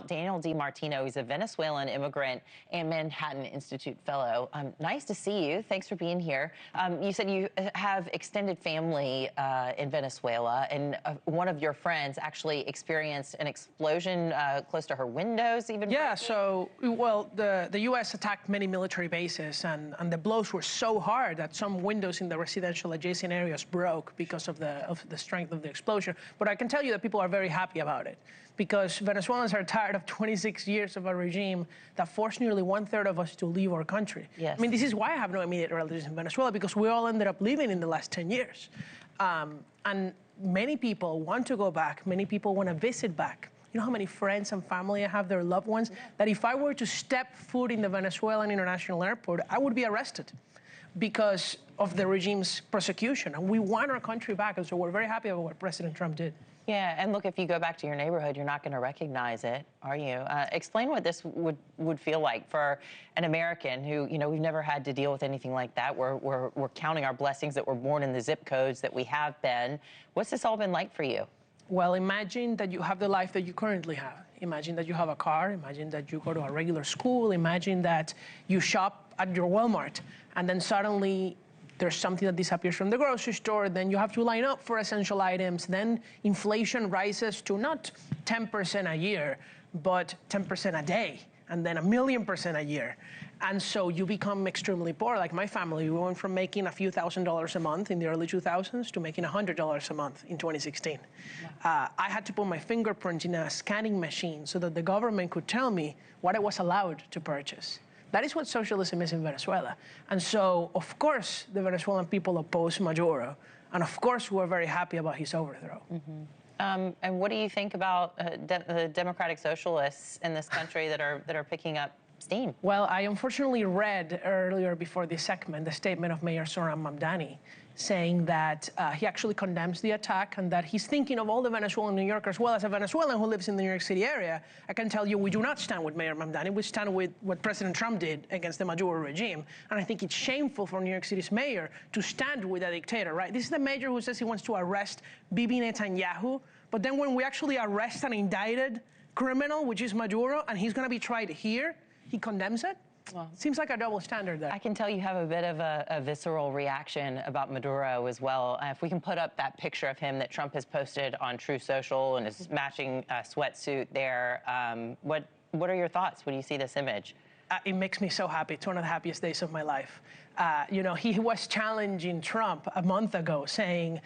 Daniel Martino. He's a Venezuelan immigrant and Manhattan Institute fellow. Nice to see you. Thanks for being here. You said you have extended family in Venezuela, and one of your friends actually experienced an explosion close to her windows, even. Yeah, the U.S. attacked many military bases, and the blows were so hard that some windows in the residential adjacent areas broke because of the strength of the explosion. But I can tell you that people are very happy about it, because Venezuelans are tired of 26 years of a regime that forced nearly 1/3 of us to leave our country. Yes. I mean, this is why I have no immediate relatives in Venezuela, because we all ended up leaving in the last 10 years. And many people want to go back. Many people want to visit back. You know how many friends and family I have, their loved ones, that if I were to step foot in the Venezuelan International Airport, I would be arrested because of the regime's persecution. And we want our country back, and so we're very happy about what President Trump did. Yeah, and look, if you go back to your neighborhood, you're not going to recognize it, are you? Explain what this would feel like for an American who, you know, we've never had to deal with anything like that. We're counting our blessings that we're born in the zip codes that we have been. What's this all been like for you? Well, imagine that you have the life that you currently have. Imagine that you have a car. Imagine that you go to a regular school. Imagine that you shop at your Walmart, and then suddenly there's something that disappears from the grocery store, then you have to line up for essential items, then inflation rises to not 10% a year, but 10% a day, and then 1,000,000% a year. And so you become extremely poor. Like my family, we went from making a few $1,000s a month in the early 2000s to making $100 a month in 2016. Wow. I had to put my fingerprint in a scanning machine so that the government could tell me what I was allowed to purchase. That is what socialism is in Venezuela. And so, of course, the Venezuelan people oppose Maduro. And of course, we're very happy about his overthrow. Mm-hmm. And what do you think about the democratic socialists in this country that are picking up steam? Well, I unfortunately read earlier before this segment the statement of Mayor Zoran Mamdani, saying that he actually condemns the attack and that he's thinking of all the Venezuelan New Yorkers. Well, as a Venezuelan who lives in the New York City area, I can tell you we do not stand with Mayor Mamdani. We stand with what President Trump did against the Maduro regime. And I think it's shameful for New York City's mayor to stand with a dictator, right? This is the mayor who says he wants to arrest Bibi Netanyahu. But then when we actually arrest an indicted criminal, which is Maduro, and he's going to be tried here, he condemns it? Well, seems like a double standard there. I can tell you have a bit of a visceral reaction about Maduro as well. If we can put up that picture of him that Trump has posted on True Social and his matching sweatsuit there, what are your thoughts when you see this image? It makes me so happy. It's one of the happiest days of my life. You know, he was challenging Trump a month ago, saying,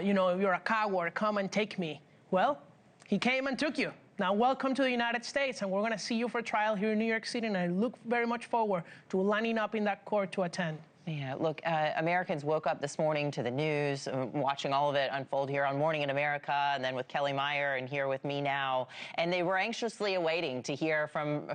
you know, you're a coward, come and take me. Well, he came and took you. Now, welcome to the United States, and we're going to see you for trial here in New York City, and I look very much forward to lining up in that court to attend. Yeah, look, Americans woke up this morning to the news, watching all of it unfold here on Morning in America, and then with Kelly Meyer and here with me now. And they were anxiously awaiting to hear from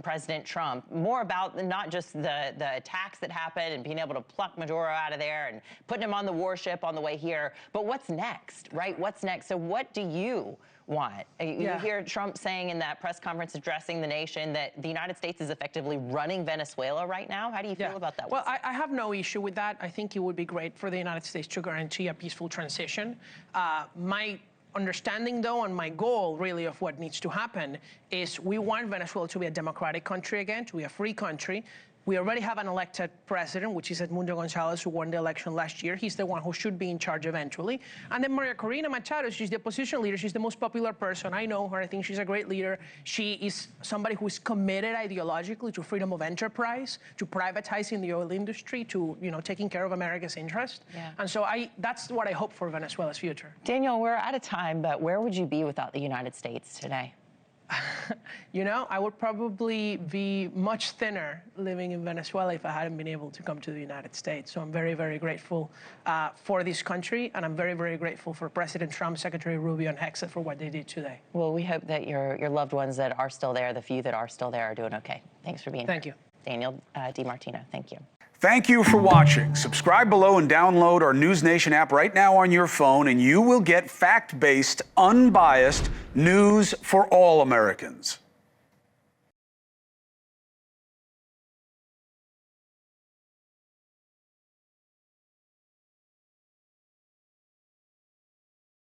President Trump more about not just the attacks that happened and being able to pluck Maduro out of there and putting him on the warship on the way here, but what's next, right? What's next? So what do you want? You hear Trump saying in that press conference addressing the nation that the United States is effectively running Venezuela right now. How do you feel about that? Well, I have no issue with that. I think it would be great for the United States to guarantee a peaceful transition. My understanding, though, and my goal, really, of what needs to happen is we want Venezuela to be a democratic country again, to be a free country. We already have an elected president, which is Edmundo Gonzalez, who won the election last year. He's the one who should be in charge eventually. And then Maria Corina Machado, she's the opposition leader. She's the most popular person. I know her. I think she's a great leader. She is somebody who is committed ideologically to freedom of enterprise, to privatizing the oil industry, to, you know, taking care of America's interest. Yeah. And so that's what I hope for Venezuela's future. Daniel, we're out of time, but where would you be without the United States today? You know, I would probably be much thinner living in Venezuela if I hadn't been able to come to the United States. So I'm very, very grateful for this country, and I'm very, very grateful for President Trump, Secretary Rubio, and Hegseth for what they did today. Well, we hope that your loved ones that are still there, the few that are still there, are doing okay. Thanks for being here. Thank you. Daniel Martino, thank you. Thank you for watching. Subscribe below and download our NewsNation app right now on your phone, and you will get fact-based, unbiased news for all Americans.